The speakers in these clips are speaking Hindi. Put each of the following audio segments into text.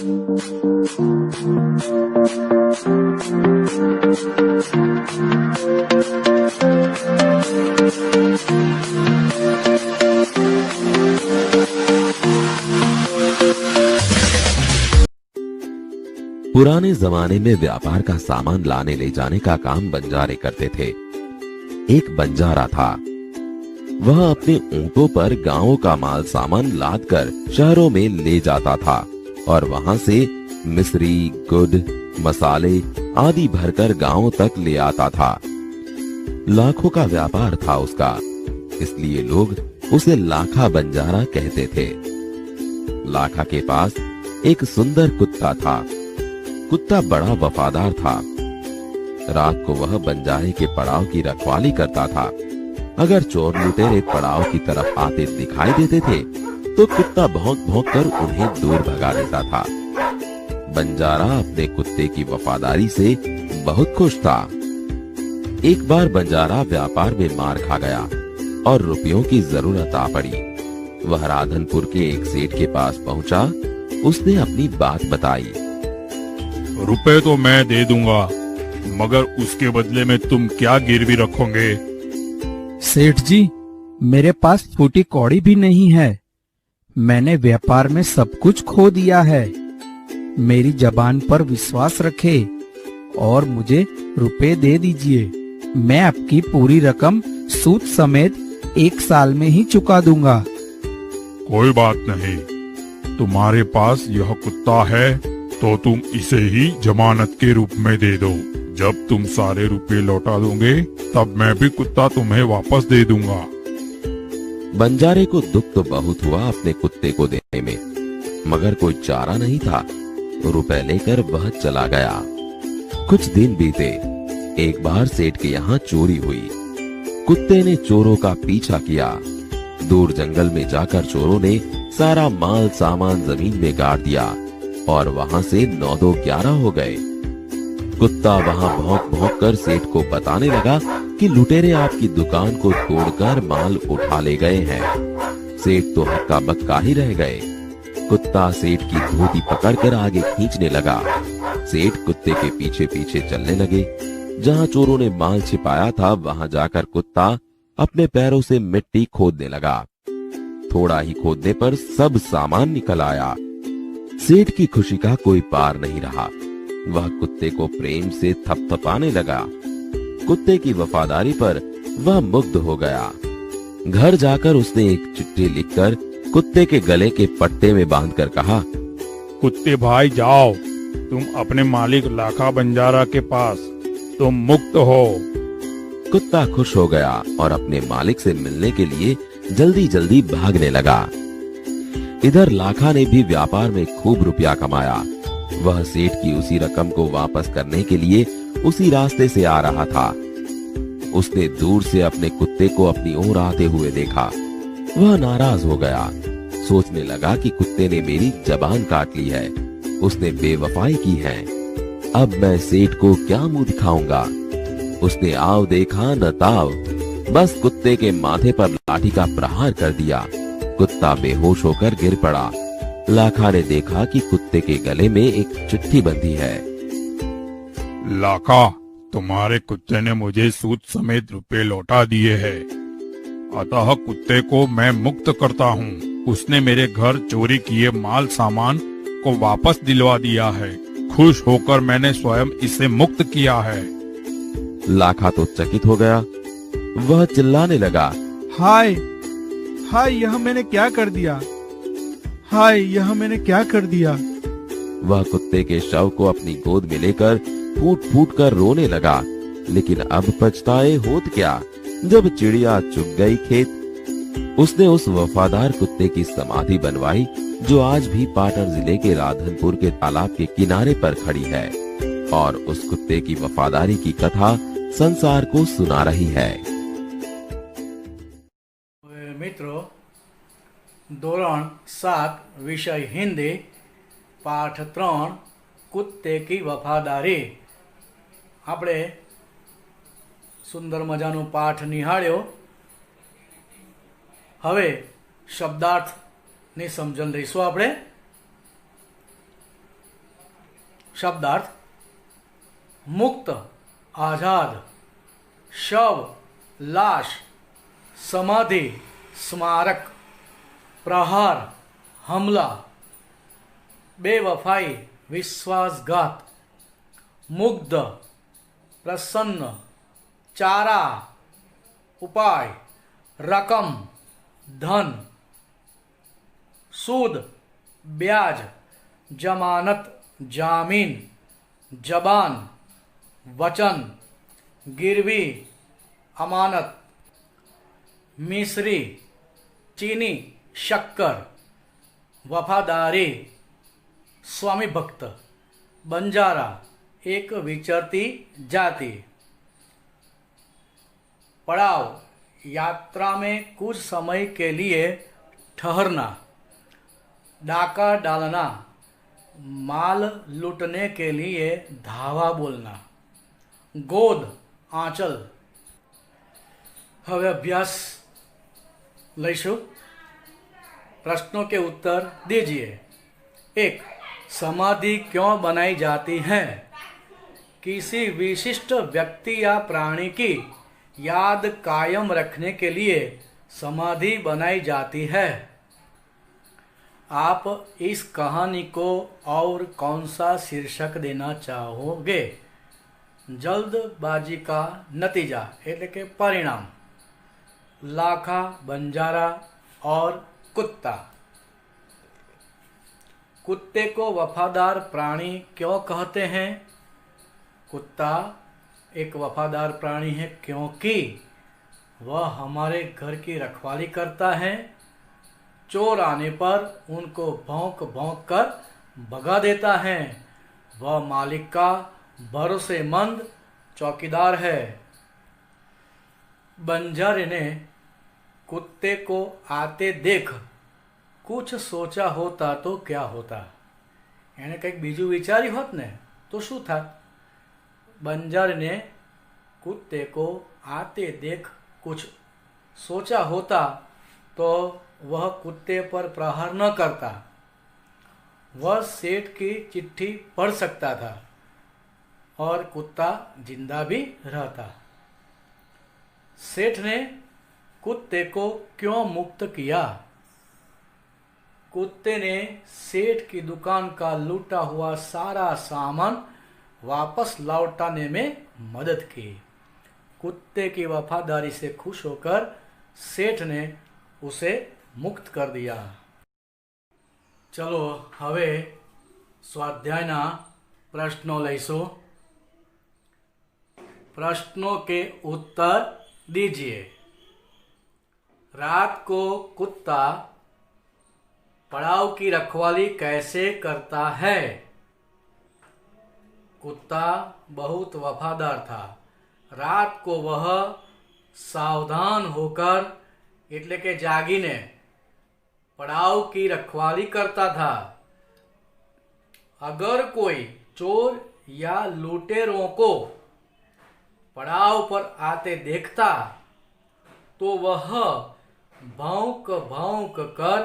पुराने जमाने में व्यापार का सामान लाने ले जाने का काम बंजारे करते थे। एक बंजारा था। वह अपने ऊंटों पर गांवों का माल सामान लाद कर शहरों में ले जाता था और वहां से मिश्री, गुड़, मसाले आदि भरकर गांवों तक ले आता था। लाखों का व्यापार था उसका, इसलिए लोग उसे लाखा बंजारा कहते थे। लाखा के पास एक सुंदर कुत्ता था। कुत्ता बड़ा वफादार था। रात को वह बंजारे के पड़ाव की रखवाली करता था। अगर चोर लुटेरे पड़ाव की तरफ आते दिखाई देते थे तो कुत्ता भौंक भौंक कर उन्हें दूर भगा देता था। बंजारा अपने कुत्ते की वफादारी से बहुत खुश था। एक बार बंजारा व्यापार में मार खा गया और रुपयों की जरूरत आ पड़ी। वह राधनपुर के एक सेठ के पास पहुंचा। उसने अपनी बात बताई। रुपए तो मैं दे दूंगा, मगर उसके बदले में तुम क्या गिरवी रखोगे? सेठ जी, मेरे पास फूटी कौड़ी भी नहीं है। मैंने व्यापार में सब कुछ खो दिया है। मेरी जबान पर विश्वास रखे और मुझे रुपए दे दीजिए। मैं आपकी पूरी रकम सूद समेत 1 साल में ही चुका दूंगा। कोई बात नहीं, तुम्हारे पास यह कुत्ता है तो तुम इसे ही जमानत के रूप में दे दो। जब तुम सारे रुपए लौटा दोगे तब मैं भी कुत्ता तुम्हें वापस दे दूंगा। बंजारे को दुख तो बहुत हुआ अपने कुत्ते को देने में, मगर कोई चारा नहीं था। रुपए लेकर वह चला गया। कुछ दिन बीते। एक बार सेठ के यहाँ चोरी हुई। कुत्ते ने चोरों का पीछा किया। दूर जंगल में जाकर चोरों ने सारा माल सामान जमीन में गाड़ दिया और वहां से 9-2-11 हो गए। कुत्ता वहां भौंक भौंक कर सेठ को बताने लगा कि लुटेरे आपकी दुकान को तोड़कर माल उठा ले गए हैं। सेठ तो हक्का बक्का ही रह गए। कुत्ता सेठ की धोती पकड़कर आगे खींचने लगा। सेठ कुत्ते के पीछे पीछे चलने लगे। जहां चोरों ने माल छिपाया था वहां जाकर कुत्ता अपने पैरों से मिट्टी खोदने लगा। थोड़ा ही खोदने पर सब सामान निकल आया। सेठ की खुशी का कोई पार नहीं रहा। वह कुत्ते को प्रेम से थपथपाने लगा। कुत्ते की वफादारी पर वह मुग्ध हो गया। घर जाकर उसने एक चिट्ठी लिखकर कुत्ते के गले के पट्टे में बांधकर कहा, कुत्ते भाई जाओ, तुम अपने मालिक लाखा बंजारा के पास, तुम मुक्त हो। कुत्ता खुश हो गया और अपने मालिक से मिलने के लिए जल्दी जल्दी भागने लगा। इधर लाखा ने भी व्यापार में खूब रुपया कमाया। वह सेठ की उसी रकम को वापस करने के लिए उसी रास्ते से आ रहा था। उसने दूर से अपने कुत्ते को अपनी ओर आते हुए देखा। वह नाराज हो गया। सोचने लगा कि कुत्ते ने मेरी जबान काट ली है, उसने बेवफाई की है। अब मैं सेठ को क्या मुंह दिखाऊंगा। उसने आव देखा न ताव, बस कुत्ते के माथे पर लाठी का प्रहार कर दिया। कुत्ता बेहोश होकर गिर पड़ा। लाखा ने देखा कि कुत्ते के गले में एक चिट्ठी बंधी है। लाखा, तुम्हारे कुत्ते ने मुझे सूद समेत रुपए लौटा दिए हैं, अतः कुत्ते को मैं मुक्त करता हूँ। उसने मेरे घर चोरी किए माल सामान को वापस दिलवा दिया है। खुश होकर मैंने स्वयं इसे मुक्त किया है। लाखा तो चकित हो गया। वह चिल्लाने लगा, हाय हाय, यह मैंने क्या कर दिया। हाय, यह मैंने क्या कर दिया। वह कुत्ते के शव को अपनी गोद में लेकर फूट फूट कर रोने लगा। लेकिन अब पछताए होत क्या, जब चिड़िया चुग गई खेत। उसने उस वफादार कुत्ते की समाधि बनवाई जो आज भी पाटन जिले के राधनपुर के तालाब के किनारे पर खड़ी है और उस कुत्ते की वफादारी की कथा संसार को सुना रही है। मित्रों, धोरण 7 विषय हिंदी, पाठ 3 कुत्ते की वफादारी। આપણે સુંદર મજાનો પાઠ નિહાળ્યો। હવે શબ્દાર્થની સમજણ લઈશું આપણે। शब्दार्थ मुक्त, आजाद, शव, लाश, समाधि, स्मारक, प्रहार, हमला, बेवफाई, विश्वासघात, मुग्ध, प्रसन्न, चारा, उपाय, रकम, धन, सूद, ब्याज, जमानत, जामीन, जबान, वचन, गिरवी, अमानत, मिस्री, चीनी, शक्कर, वफादारी, स्वामी भक्त, बंजारा, एक विचरती जाति, पड़ाव, यात्रा में कुछ समय के लिए ठहरना, डाका डालना, माल लूटने के लिए धावा बोलना, गोद, आंचल। હવે અભ્યાસ લઈશું। प्रश्नों के उत्तर दीजिए। 1. समाधि क्यों बनाई जाती है? किसी विशिष्ट व्यक्ति या प्राणी की याद कायम रखने के लिए समाधि बनाई जाती है। आप इस कहानी को और कौन सा शीर्षक देना चाहोगे? जल्दबाजी का नतीजा એટલે કે परिणाम, लाखा, बंजारा और कुत्ता। कुत्ते को वफादार प्राणी क्यों कहते हैं? कुत्ता एक वफादार प्राणी है क्योंकि वह हमारे घर की रखवाली करता है। चोर आने पर उनको भौंक भौंक कर भगा देता है। वह मालिक का भरोसेमंद चौकीदार है। बंजारे ने कुत्ते को आते देख कुछ सोचा होता तो क्या होता? एने કંઈક બીજું વિચાર્યું હોત ને તો શું થાત? बंजारे ने कुत्ते को आते देख कुछ सोचा होता तो वह कुत्ते पर प्रहार न करता। वह सेठ की चिट्ठी पढ़ सकता था और कुत्ता जिंदा भी रहता। सेठ ने कुत्ते को क्यों मुक्त किया? कुत्ते ने सेठ की दुकान का लूटा हुआ सारा सामान वापस लौटाने में मदद की। कुत्ते की वफादारी से खुश होकर सेठ ने उसे मुक्त कर दिया। चलो હવે સ્વાધ્યાયના પ્રશ્નો લઈશું। प्रश्नों के उत्तर दीजिए। रात को कुत्ता पड़ाव की रखवाली कैसे करता है? कुत्ता बहुत वफादार था। रात को वह सावधान होकर એટલે કે જાગીને पड़ाव की रखवाली करता था। अगर कोई चोर या लुटेरों को पड़ाव पर आते देखता तो वह भौंक भौंक कर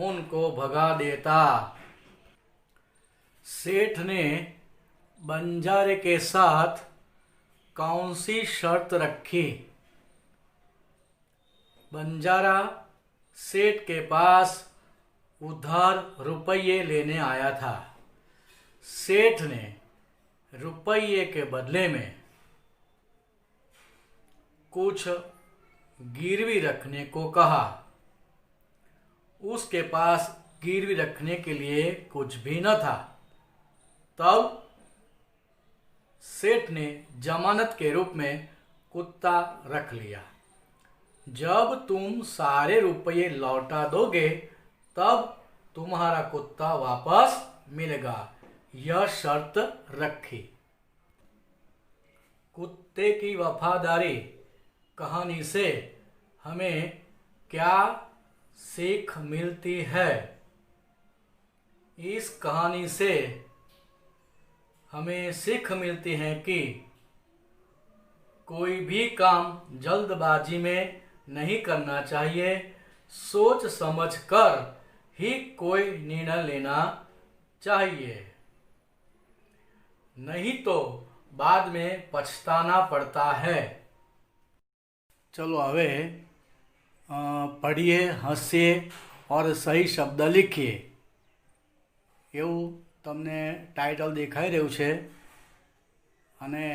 उनको भगा देता। सेठ ने बंजारे के साथ कौन सी शर्त रखी? बंजारा सेठ के पास उधार रुपये लेने आया था। सेठ ने रुपये के बदले में कुछ गिरवी रखने को कहा। उसके पास गिरवी रखने के लिए कुछ भी न था। तब सेठ ने जमानत के रूप में कुत्ता रख लिया। जब तुम सारे रुपये लौटा दोगे तब तुम्हारा कुत्ता वापस मिलेगा, यह शर्त रखी। कुत्ते की वफादारी कहानी से हमें क्या सीख मिलती है? इस कहानी से हमें सीख मिलती है कि कोई भी काम जल्दबाजी में नहीं करना चाहिए। सोच समझ कर ही कोई निर्णय लेना चाहिए। नहीं तो बाद में पछताना पड़ता है। चलो હવે પઢીએ, હસીએ और સહી શબ્દ લીખીએ એવું તમને ટાઇટલ દેખાઈ રહ્યું છે અને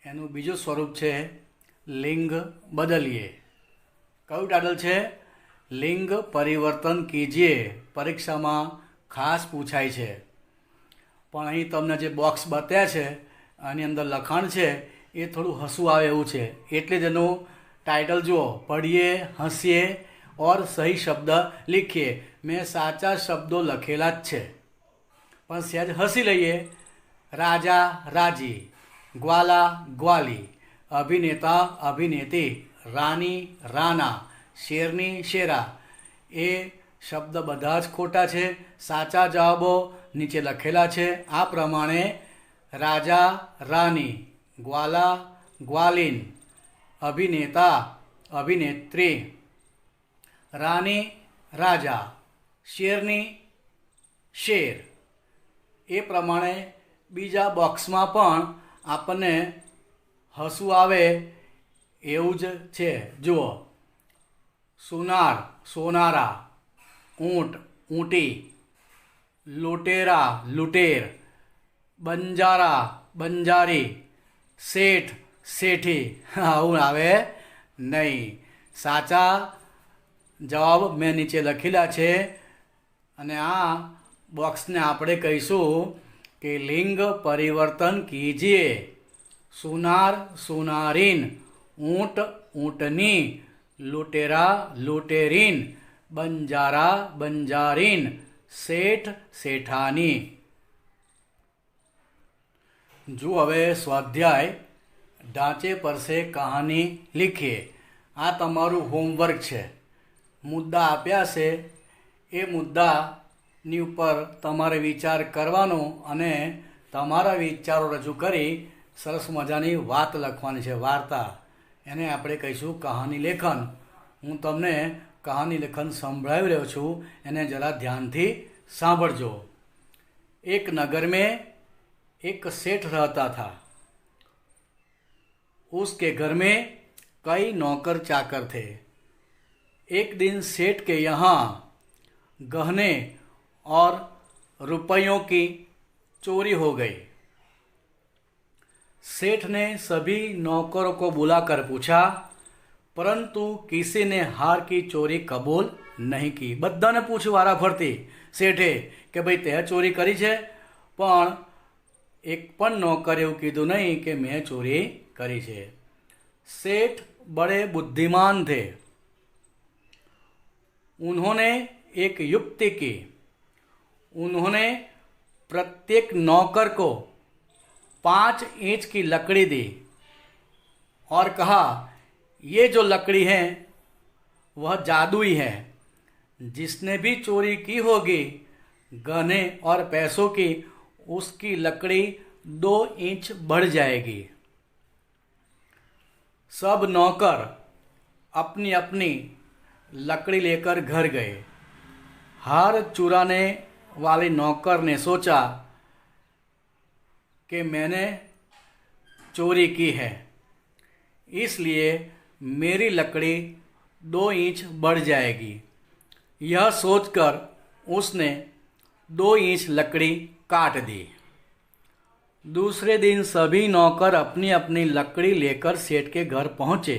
એનું બીજું સ્વરૂપ છે લિંગ બદલીએ। કયું ટાઇટલ છે? લિંગ પરિવર્તન કીજીએ। પરીક્ષામાં ખાસ પૂછાય છે। પણ અહીં તમને જે બોક્સ બતાવ્યા છે આની અંદર લખાણ છે એ થોડું હસવું આવે એવું છે, એટલે જ એનું टाइटल जुओ, पढ़िए, हसीए और सही शब्द लिखिए। मैं साचा शब्दों लखेला ज छे पण सहज हसी लईए। राजा राजी, ग्वाला ग्वाली, अभिनेता अभिनेती, रानी राना, शेरनी शेरा ए शब्द बधा ज खोटा छे। साचा जवाबो नीचे लखेला छे आ प्रमाणे राजा रानी, ग्वाला ग्वालीन, अभिनेता अभिनेत्री, रानी राजा, शेरनी शेर ए प्रमाणे बीजा बॉक्समां पण आपने हसવું આવે એવું જ છે। જુઓ, સુનાર સોનારા, ઊંટ ઊંટી, લૂટેરા લૂટેર, બંજારા બંજારી, શેઠ શેઠી આવું આવે નહીં। સાચા જવાબ મેં નીચે લખેલા છે અને આ બોક્સને આપણે કહીશું કે લિંગ પરિવર્તન કીજીએ। સુનાર સુનારીન, ઊંટ ઊંટની, લૂટેરા લૂટેરીન, બંજારા બંજારીન, શેઠ શેઠાની। જો હવે સ્વાધ્યાય ढांचे पर से कहानी लिखिए। आ तमारू होमवर्क है। मुद्दा आप्या से ए मुद्दानी उपर तमारे विचार करवानो अने तमारा विचारो रजू करी सरस मजानी वात लखवानी है, वार्ता। एने आपणे कहीशुं कहानी लेखन। हूँ तमने कहानी लेखन संभळावी रह्यो छुं, एने जरा ध्यानथी सांभळजो। एक नगर में एक सेठ रहता था। उसके घर में कई नौकर चाकर थे। एक दिन सेठ के यहाँ गहने और रुपयों की चोरी हो गई। सेठ ने सभी नौकरों को बुलाकर पूछा, परंतु किसी ने हार की चोरी कबूल नहीं की। बधाने पूछ्યું वाराफरती सेठे कि भाई ते चोरी करी छे, पण एक पण नौकर एवं कीधुं नहीं कि मैं चोरी करी छे। सेठ बड़े बुद्धिमान थे। उन्होंने एक युक्ति की। उन्होंने प्रत्येक नौकर को 5 इंच की लकड़ी दी और कहा, ये जो लकड़ी है वह जादुई है। जिसने भी चोरी की होगी गहने और पैसों की, उसकी लकड़ी 2 इंच बढ़ जाएगी। सब नौकर अपनी अपनी लकड़ी लेकर घर गए। हार चुराने वाले नौकर ने सोचा कि मैंने चोरी की है, इसलिए मेरी लकड़ी 2 इंच बढ़ जाएगी। यह सोचकर उसने 2 इंच लकड़ी काट दी। दूसरे दिन सभी नौकर अपनी अपनी लकड़ी लेकर सेठ के घर पहुंचे।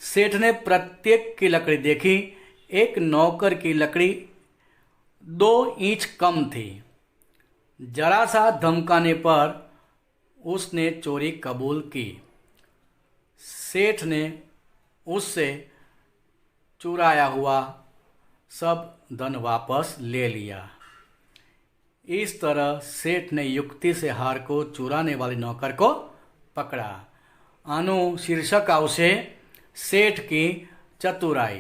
सेठ ने प्रत्येक की लकड़ी देखी। एक नौकर की लकड़ी 2 इंच कम थी। जरा सा धमकाने पर उसने चोरी कबूल की। सेठ ने उससे चुराया हुआ सब धन वापस ले लिया। इस तरह सेठ ने युक्ति से हार को चुराने वाले नौकर को पकड़ा। आनु शीर्षक आवशे सेठ की चतुराई।